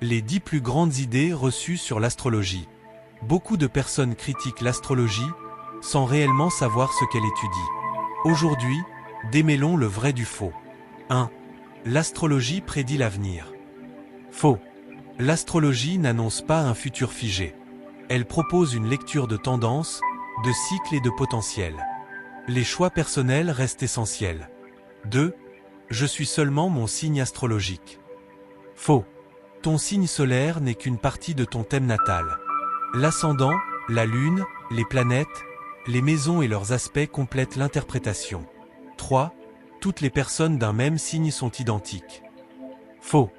Les 10 plus grandes idées reçues sur l'astrologie. Beaucoup de personnes critiquent l'astrologie sans réellement savoir ce qu'elle étudie. Aujourd'hui, démêlons le vrai du faux. 1. L'astrologie prédit l'avenir. Faux. L'astrologie n'annonce pas un futur figé. Elle propose une lecture de tendances, de cycles et de potentiel. Les choix personnels restent essentiels. 2. Je suis seulement mon signe astrologique. Faux. Ton signe solaire n'est qu'une partie de ton thème natal. L'ascendant, la lune, les planètes, les maisons et leurs aspects complètent l'interprétation. 3. Toutes les personnes d'un même signe sont identiques. Faux.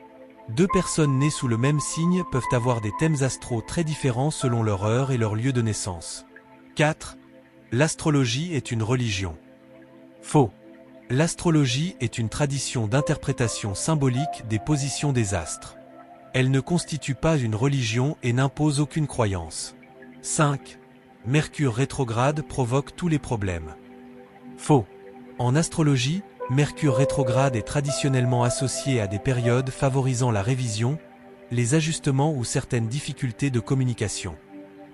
Deux personnes nées sous le même signe peuvent avoir des thèmes astraux très différents selon leur heure et leur lieu de naissance. 4. L'astrologie est une religion. Faux. L'astrologie est une tradition d'interprétation symbolique des positions des astres. Elle ne constitue pas une religion et n'impose aucune croyance. 5. Mercure rétrograde provoque tous les problèmes. Faux. En astrologie, Mercure rétrograde est traditionnellement associé à des périodes favorisant la révision, les ajustements ou certaines difficultés de communication.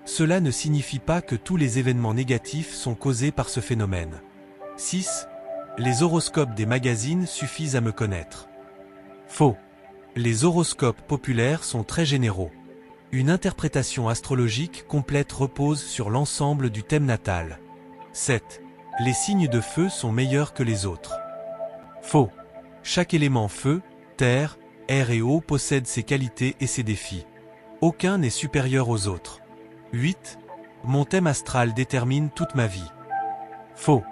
Cela ne signifie pas que tous les événements négatifs sont causés par ce phénomène. 6. Les horoscopes des magazines suffisent à me connaître. Faux. Les horoscopes populaires sont très généraux. Une interprétation astrologique complète repose sur l'ensemble du thème natal. 7. Les signes de feu sont meilleurs que les autres. Faux. Chaque élément feu, terre, air et eau possède ses qualités et ses défis. Aucun n'est supérieur aux autres. 8. Mon thème astral détermine toute ma vie. Faux.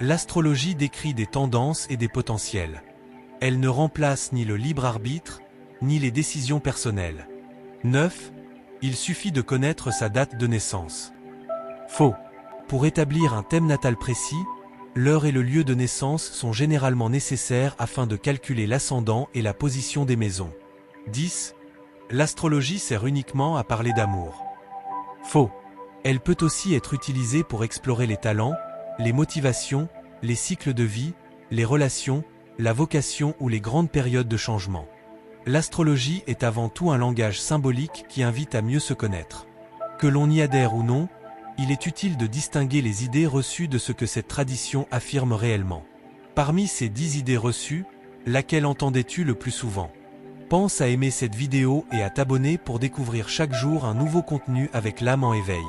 L'astrologie décrit des tendances et des potentiels. Elle ne remplace ni le libre arbitre, ni les décisions personnelles. 9. Il suffit de connaître sa date de naissance. Faux. Pour établir un thème natal précis, l'heure et le lieu de naissance sont généralement nécessaires afin de calculer l'ascendant et la position des maisons. 10. L'astrologie sert uniquement à parler d'amour. Faux. Elle peut aussi être utilisée pour explorer les talents, les motivations, les cycles de vie, les relations, la vocation ou les grandes périodes de changement. L'astrologie est avant tout un langage symbolique qui invite à mieux se connaître. Que l'on y adhère ou non, il est utile de distinguer les idées reçues de ce que cette tradition affirme réellement. Parmi ces 10 idées reçues, laquelle entendais-tu le plus souvent? Pense à aimer cette vidéo et à t'abonner pour découvrir chaque jour un nouveau contenu avec l'âme en éveil.